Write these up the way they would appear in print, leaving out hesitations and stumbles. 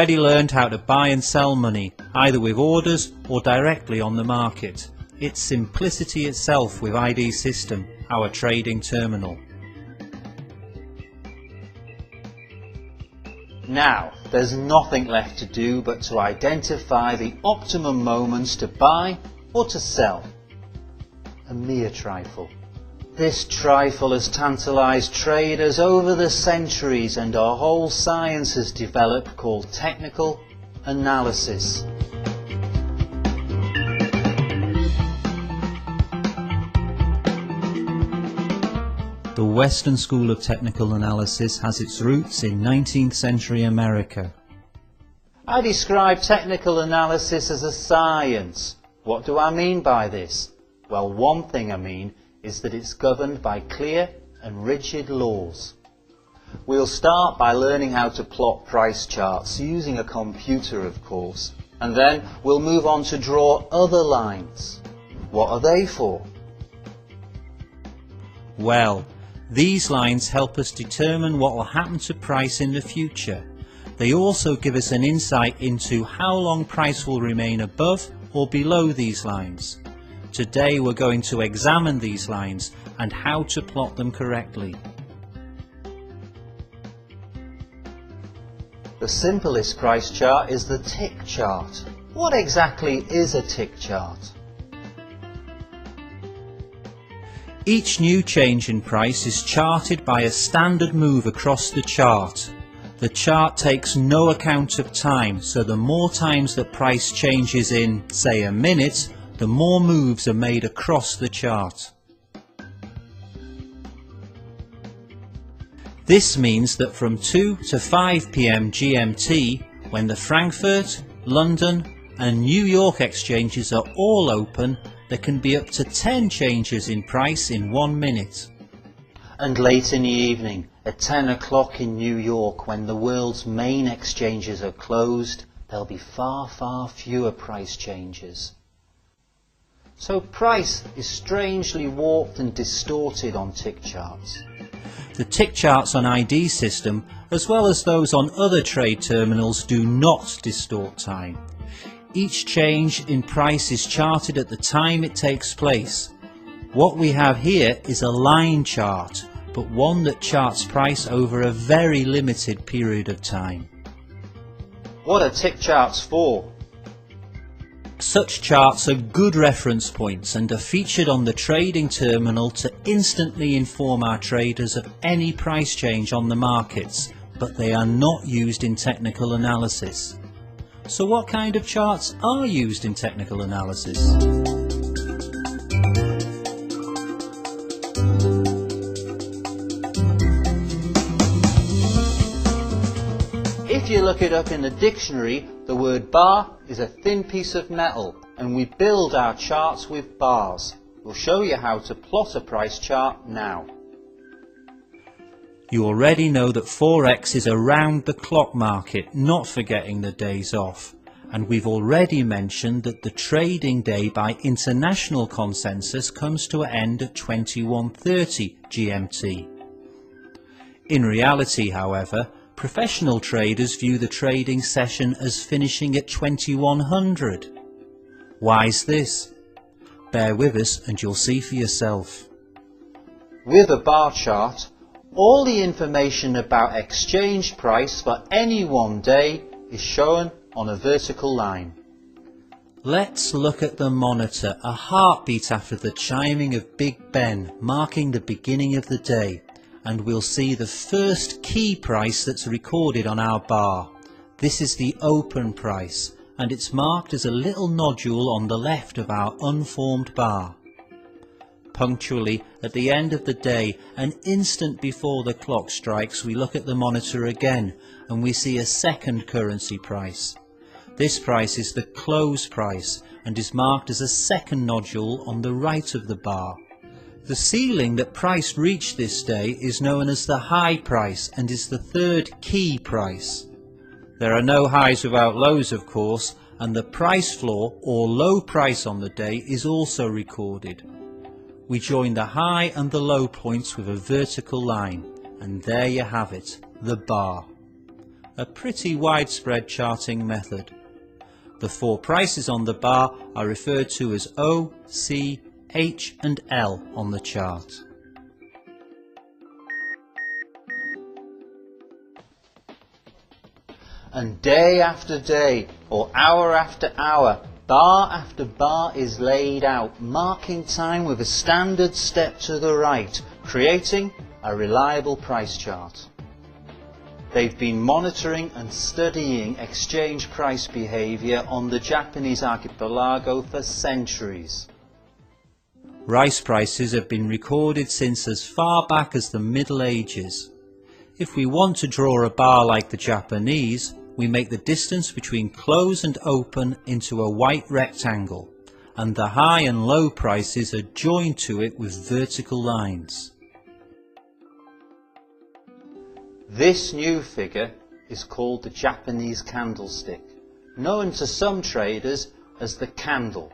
already learned how to buy and sell money, either with orders or directly on the market. It's simplicity itself with ID System, our trading terminal. Now, there's nothing left to do but to identify the optimum moments to buy or to sell. A mere trifle. This trifle has tantalised traders over the centuries, and a whole science has developed called technical analysis. The Western School of Technical Analysis has its roots in 19th century America. I describe technical analysis as a science. What do I mean by this? Well, one thing I mean is that it's governed by clear and rigid laws. We'll start by learning how to plot price charts using a computer, of course, and then we'll move on to draw other lines. What are they for? Well, these lines help us determine what will happen to price in the future. They also give us an insight into how long price will remain above or below these lines. Today we're going to examine these lines and how to plot them correctly. The simplest price chart is the tick chart. What exactly is a tick chart? Each new change in price is charted by a standard move across the chart. The chart takes no account of time, so the more times that price changes in, say, a minute, the more moves are made across the chart. This means that from 2 to 5 p.m. GMT, when the Frankfurt, London and New York exchanges are all open, there can be up to 10 changes in price in 1 minute. And late in the evening, at 10 o'clock in New York, when the world's main exchanges are closed, there'll be far, far fewer price changes. So price is strangely warped and distorted on tick charts. The tick charts on ID System, as well as those on other trade terminals, do not distort time. Each change in price is charted at the time it takes place. What we have here is a line chart, but one that charts price over a very limited period of time. What are tick charts for? Such charts are good reference points and are featured on the trading terminal to instantly inform our traders of any price change on the markets, but they are not used in technical analysis. So what kind of charts are used in technical analysis? If you look it up in the dictionary, the word bar is a thin piece of metal, and we build our charts with bars. We'll show you how to plot a price chart now. You already know that Forex is a round-the-clock market, not forgetting the days off. And we've already mentioned that the trading day by international consensus comes to an end at 21:30 GMT. In reality, however, professional traders view the trading session as finishing at 2100. Why's this? Bear with us and you'll see for yourself. With a bar chart, all the information about exchange price for any one day is shown on a vertical line. Let's look at the monitor, a heartbeat after the chiming of Big Ben, marking the beginning of the day, and we'll see the first key price that's recorded on our bar. This is the open price, and it's marked as a little nodule on the left of our unformed bar. Punctually at the end of the day, an instant before the clock strikes, we look at the monitor again and we see a second currency price. This price is the close price and is marked as a second nodule on the right of the bar. The ceiling that price reached this day is known as the high price and is the third key price. There are no highs without lows, of course, and the price floor or low price on the day is also recorded. We join the high and the low points with a vertical line, and there you have it, the bar. a pretty widespread charting method. The 4 prices on the bar are referred to as O, C, H and L on the chart. And day after day, or hour after hour, bar after bar is laid out, marking time with a standard step to the right, creating a reliable price chart. They've been monitoring and studying exchange price behaviour on the Japanese archipelago for centuries. Rice prices have been recorded since as far back as the Middle Ages. If we want to draw a bar like the Japanese, we make the distance between close and open into a white rectangle, and the high and low prices are joined to it with vertical lines. This new figure is called the Japanese candlestick, known to some traders as the candle.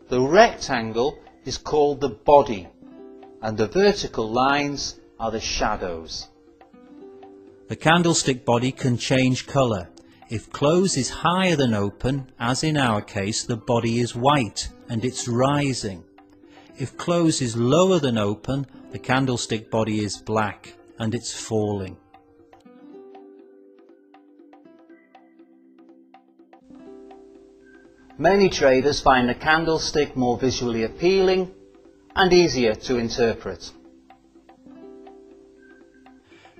The rectangle is called the body, and the vertical lines are the shadows. The candlestick body can change colour. If close is higher than open, as in our case, the body is white and it's rising. If close is lower than open, the candlestick body is black and it's falling. Many traders find the candlestick more visually appealing and easier to interpret.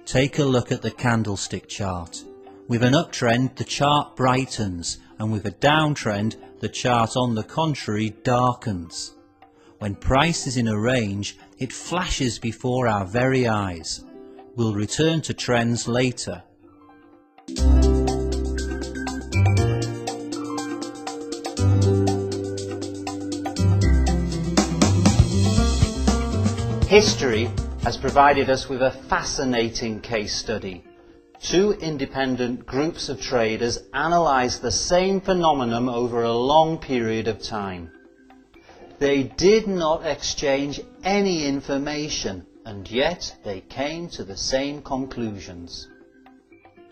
Take a look at the candlestick chart. With an uptrend, the chart brightens, and with a downtrend, the chart on the contrary darkens. When price is in a range, it flashes before our very eyes. We'll return to trends later. History has provided us with a fascinating case study. 2 independent groups of traders analysed the same phenomenon over a long period of time. They did not exchange any information, and yet they came to the same conclusions.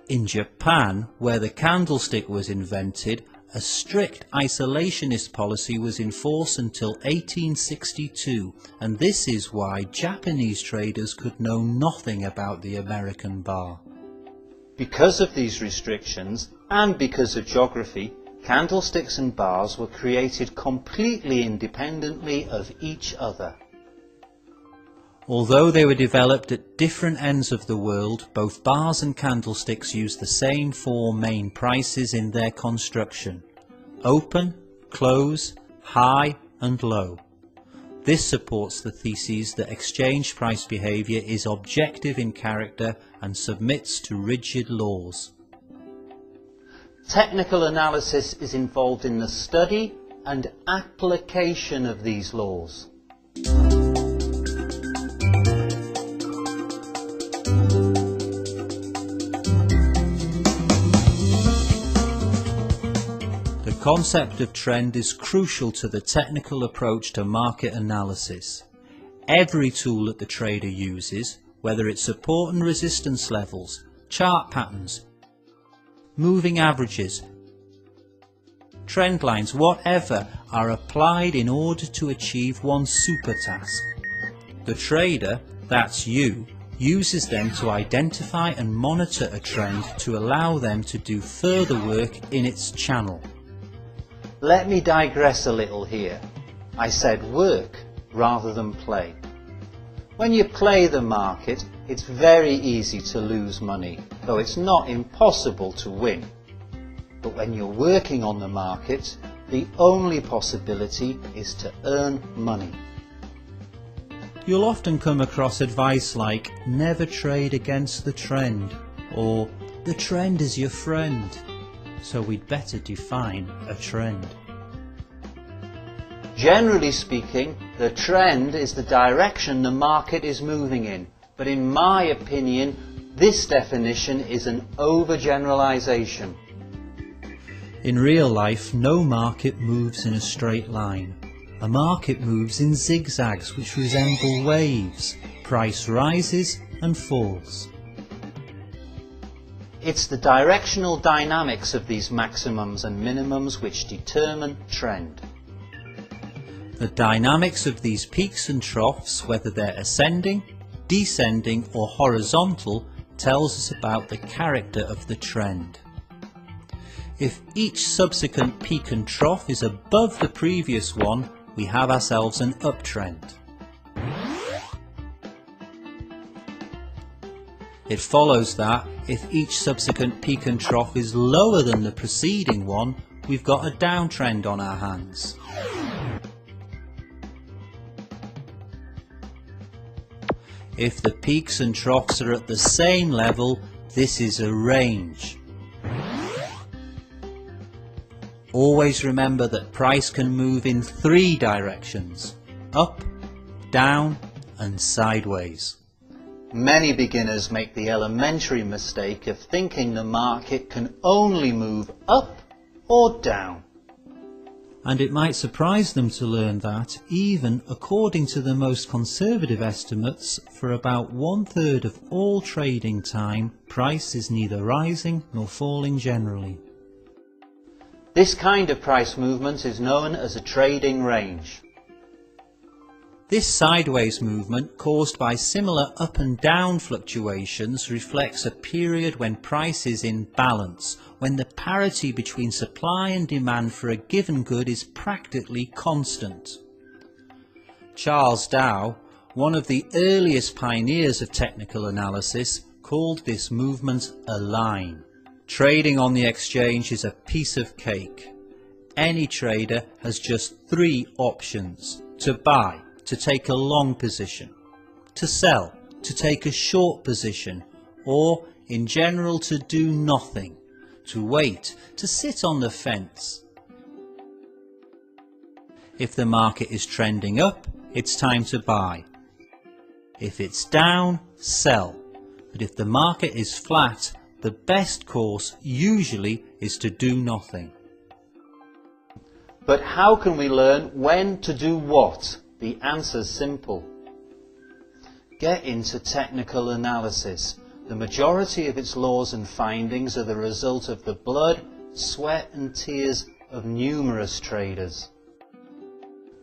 In Japan, where the candlestick was invented, a strict isolationist policy was in force until 1862, and this is why Japanese traders could know nothing about the American bar. Because of these restrictions, and because of geography, candlesticks and bars were created completely independently of each other. Although they were developed at different ends of the world, both bars and candlesticks use the same 4 main prices in their construction: open, close, high and low. This supports the thesis that exchange price behaviour is objective in character and submits to rigid laws. Technical analysis is involved in the study and application of these laws. The concept of trend is crucial to the technical approach to market analysis. Every tool that the trader uses, whether it's support and resistance levels, chart patterns, moving averages, trend lines, whatever, are applied in order to achieve one super task. The trader, that's you, uses them to identify and monitor a trend to allow them to do further work in its channel. Let me digress a little here. I said work rather than play. When you play the market, it's very easy to lose money, though it's not impossible to win. But when you're working on the market, the only possibility is to earn money. You'll often come across advice like, never trade against the trend, or the trend is your friend. So we'd better define a trend. Generally speaking, the trend is the direction the market is moving in, but in my opinion, this definition is an overgeneralization. In real life, no market moves in a straight line. A market moves in zigzags which resemble waves. Price rises and falls. It's the directional dynamics of these maximums and minimums which determine trend. The dynamics of these peaks and troughs, whether they're ascending, descending or horizontal, tells us about the character of the trend. If each subsequent peak and trough is above the previous one, we have ourselves an uptrend. It follows that if each subsequent peak and trough is lower than the preceding one, we've got a downtrend on our hands. If the peaks and troughs are at the same level, this is a range. Always remember that price can move in 3 directions: up, down and sideways. Many beginners make the elementary mistake of thinking the market can only move up or down. And it might surprise them to learn that, even according to the most conservative estimates, for about 1/3 of all trading time, price is neither rising nor falling generally. This kind of price movement is known as a trading range. This sideways movement, caused by similar up and down fluctuations, reflects a period when price is in balance, when the parity between supply and demand for a given good is practically constant. Charles Dow, one of the earliest pioneers of technical analysis, called this movement a line. Trading on the exchange is a piece of cake. Any trader has just 3 options: to buy, to take a long position; to sell, to take a short position; or, in general, to do nothing, to wait, to sit on the fence. If the market is trending up, it's time to buy. If it's down, sell. But if the market is flat, the best course usually is to do nothing. But how can we learn when to do what? The answer's simple. Get into technical analysis. The majority of its laws and findings are the result of the blood, sweat and tears of numerous traders.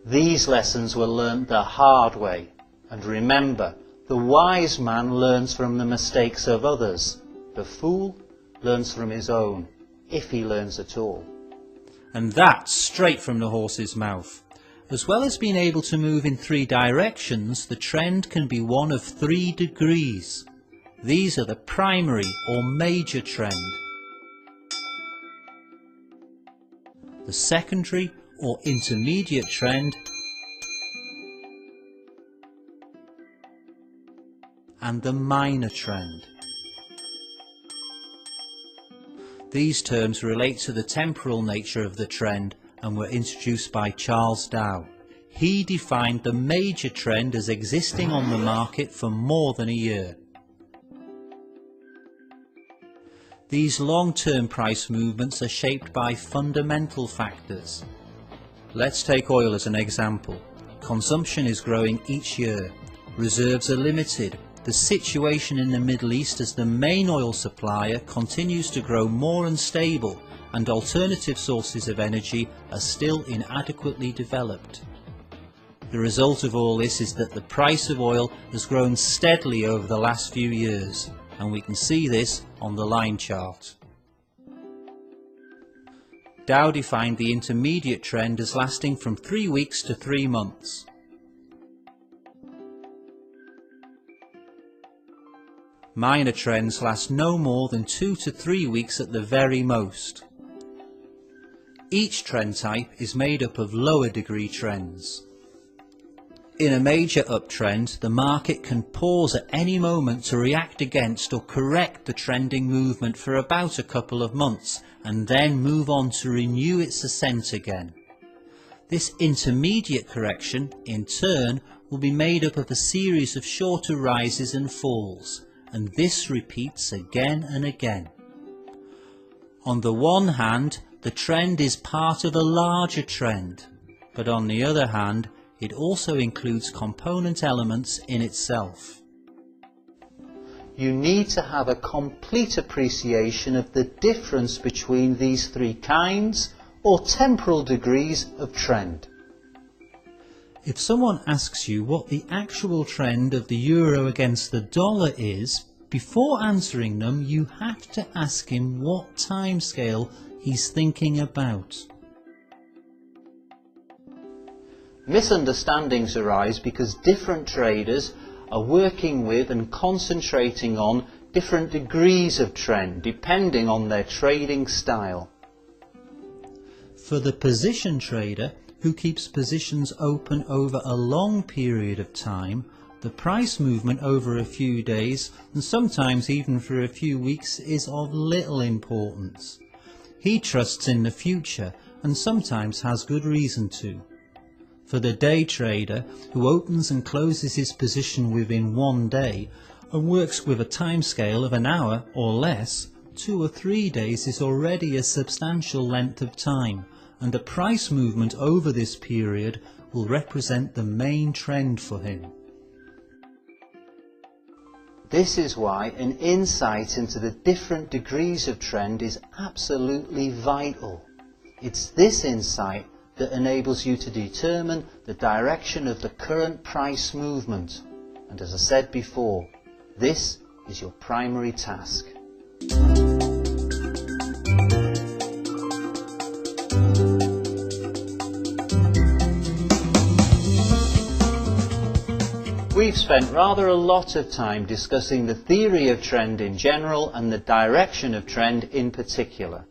These lessons were learnt the hard way. And remember, the wise man learns from the mistakes of others. The fool learns from his own, if he learns at all. And that's straight from the horse's mouth. As well as being able to move in 3 directions, the trend can be one of 3 degrees. These are the primary or major trend, the secondary or intermediate trend, and the minor trend. These terms relate to the temporal nature of the trend and were introduced by Charles Dow. He defined the major trend as existing on the market for more than a year. These long-term price movements are shaped by fundamental factors. Let's take oil as an example. Consumption is growing each year. Reserves are limited. The situation in the Middle East as the main oil supplier continues to grow more unstable, and alternative sources of energy are still inadequately developed. The result of all this is that the price of oil has grown steadily over the last few years, and we can see this on the line chart. Dow defined the intermediate trend as lasting from 3 weeks to 3 months. Minor trends last no more than 2 to 3 weeks at the very most. Each trend type is made up of lower degree trends. In a major uptrend, the market can pause at any moment to react against or correct the trending movement for about a couple of months, and then move on to renew its ascent again. This intermediate correction, in turn, will be made up of a series of shorter rises and falls, and this repeats again and again. On the one hand, the trend is part of a larger trend, but on the other hand, it also includes component elements in itself. you need to have a complete appreciation of the difference between these three kinds or temporal degrees of trend. If someone asks you what the actual trend of the euro against the dollar is, before answering them you have to ask him what timescale he's thinking about. Misunderstandings arise because different traders are working with and concentrating on different degrees of trend depending on their trading style. For the position trader, who keeps positions open over a long period of time, the price movement over a few days, and sometimes even for a few weeks, is of little importance. He trusts in the future and sometimes has good reason to. For the day trader, who opens and closes his position within one day and works with a timescale of an hour or less, 2 or 3 days is already a substantial length of time, and a price movement over this period will represent the main trend for him. This is why an insight into the different degrees of trend is absolutely vital. It's this insight that enables you to determine the direction of the current price movement. And as I said before, this is your primary task. We've spent rather a lot of time discussing the theory of trend in general and the direction of trend in particular.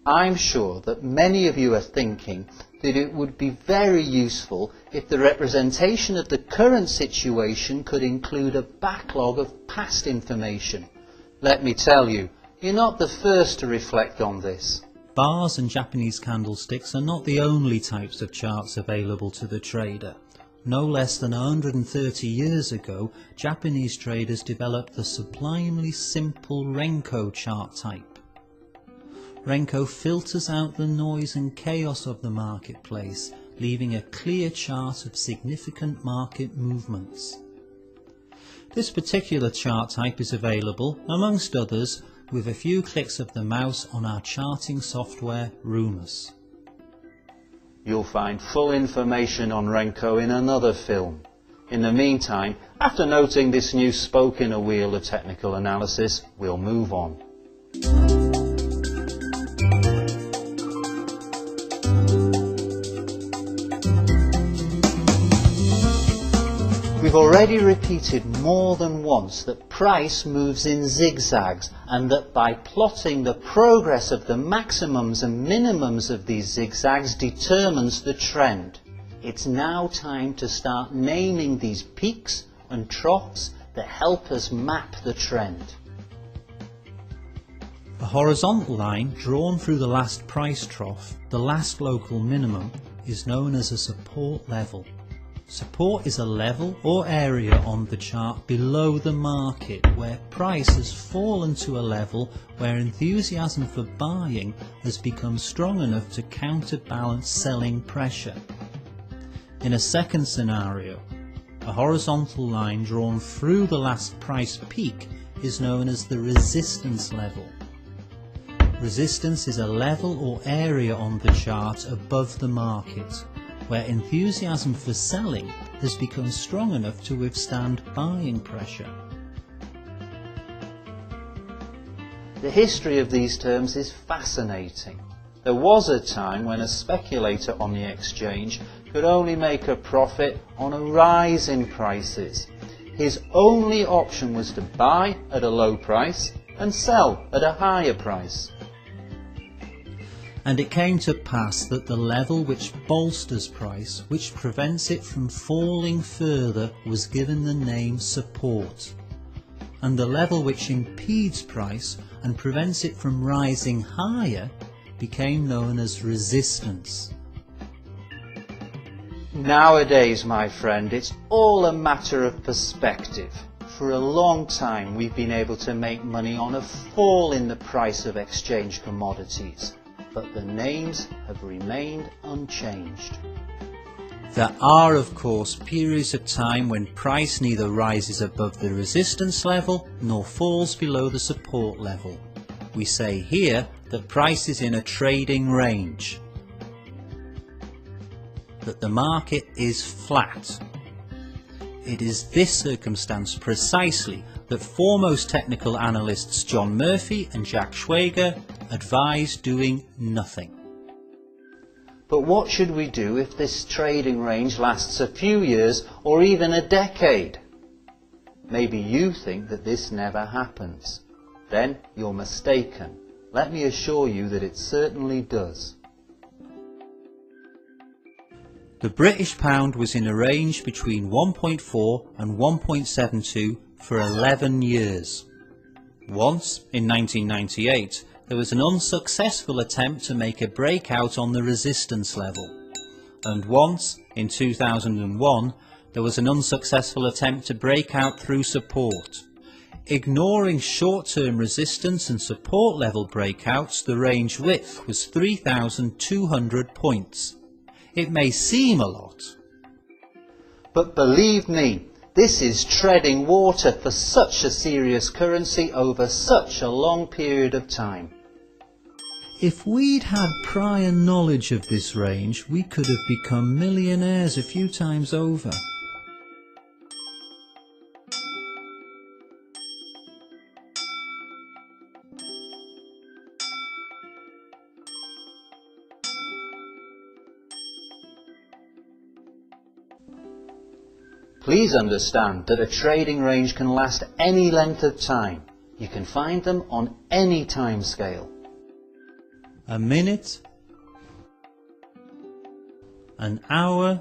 I'm sure that many of you are thinking that it would be very useful if the representation of the current situation could include a backlog of past information. Let me tell you, you're not the first to reflect on this. Bars and Japanese candlesticks are not the only types of charts available to the trader. No less than 130 years ago, Japanese traders developed the sublimely simple Renko chart type. Renko filters out the noise and chaos of the marketplace, leaving a clear chart of significant market movements. This particular chart type is available, amongst others, with a few clicks of the mouse on our charting software Rumus. You'll find full information on Renko in another film. In the meantime, after noting this new spoke in a wheel of technical analysis, we'll move on. We've already repeated more than once that price moves in zigzags and that by plotting the progress of the maximums and minimums of these zigzags determines the trend. It's now time to start naming these peaks and troughs that help us map the trend. A horizontal line drawn through the last price trough, the last local minimum, is known as a support level. Support is a level or area on the chart below the market where price has fallen to a level where enthusiasm for buying has become strong enough to counterbalance selling pressure. In a second scenario, a horizontal line drawn through the last price peak is known as the resistance level. Resistance is a level or area on the chart above the market, where enthusiasm for selling has become strong enough to withstand buying pressure. The history of these terms is fascinating. There was a time when a speculator on the exchange could only make a profit on a rise in prices. His only option was to buy at a low price and sell at a higher price. And it came to pass that the level which bolsters price, which prevents it from falling further, was given the name support, and the level which impedes price and prevents it from rising higher became known as resistance. Nowadays, my friend, it's all a matter of perspective. For a long time we've been able to make money on a fall in the price of exchange commodities, but the names have remained unchanged. There are, of course, periods of time when price neither rises above the resistance level nor falls below the support level. We say here that price is in a trading range, that the market is flat. It is this circumstance precisely that foremost technical analysts John Murphy and Jack Schwager advise doing nothing. But what should we do if this trading range lasts a few years or even a decade? Maybe you think that this never happens. Then you're mistaken. Let me assure you that it certainly does. The British pound was in a range between 1.4 and 1.72 for 11 years. Once, in 1998, there was an unsuccessful attempt to make a breakout on the resistance level. And once, in 2001, there was an unsuccessful attempt to break out through support. Ignoring short-term resistance and support level breakouts, the range width was 3,200 points. It may seem a lot, but believe me, this is treading water for such a serious currency over such a long period of time. if we'd had prior knowledge of this range, we could have become millionaires a few times over. Please understand that a trading range can last any length of time. You can find them on any time scale. A minute, an hour,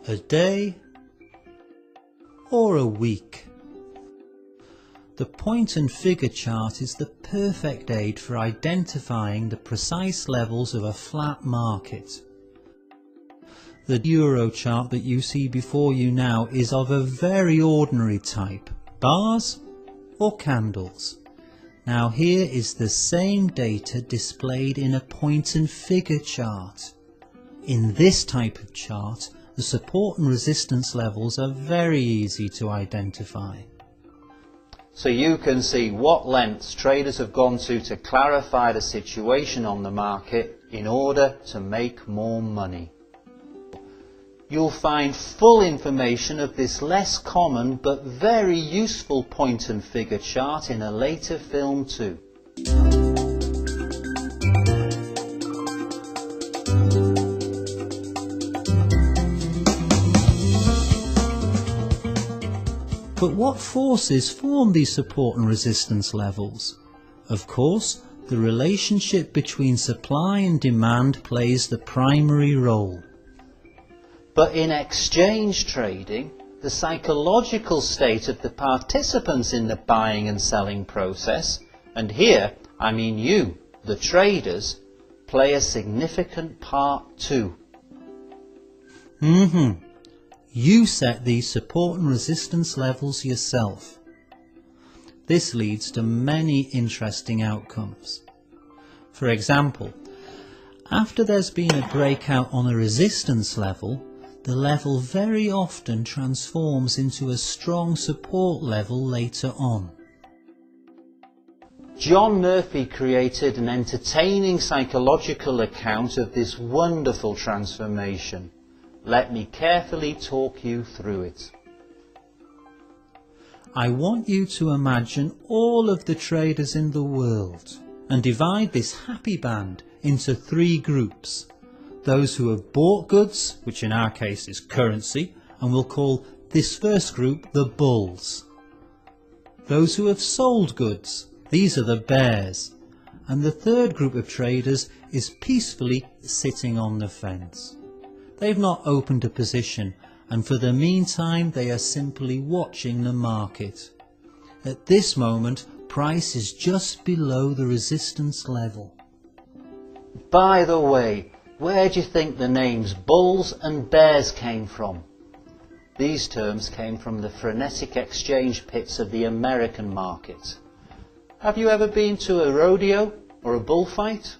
a day, or a week. The point and figure chart is the perfect aid for identifying the precise levels of a flat market. The euro chart that you see before you now is of a very ordinary type, bars or candles. Now here is the same data displayed in a point and figure chart. In this type of chart, the support and resistance levels are very easy to identify. So you can see what lengths traders have gone to clarify the situation on the market in order to make more money. You'll find full information of this less common but very useful point and figure chart in a later film too. But what forces form these support and resistance levels? Of course, the relationship between supply and demand plays the primary role. But in exchange trading, the psychological state of the participants in the buying and selling process, and here I mean you, the traders, play a significant part too. You set these support and resistance levels yourself. This leads to many interesting outcomes. For example, after there's been a breakout on a resistance level, the level very often transforms into a strong support level later on. John Murphy created an entertaining psychological account of this wonderful transformation. Let me carefully talk you through it. I want you to imagine all of the traders in the world and divide this happy band into three groups. Those who have bought goods, which in our case is currency, and we'll call this first group the bulls. Those who have sold goods, these are the bears. And the third group of traders is peacefully sitting on the fence. They've not opened a position, and for the meantime they are simply watching the market. At this moment, price is just below the resistance level. By the way, where do you think the names bulls and bears came from? These terms came from the frenetic exchange pits of the American market. Have you ever been to a rodeo or a bullfight?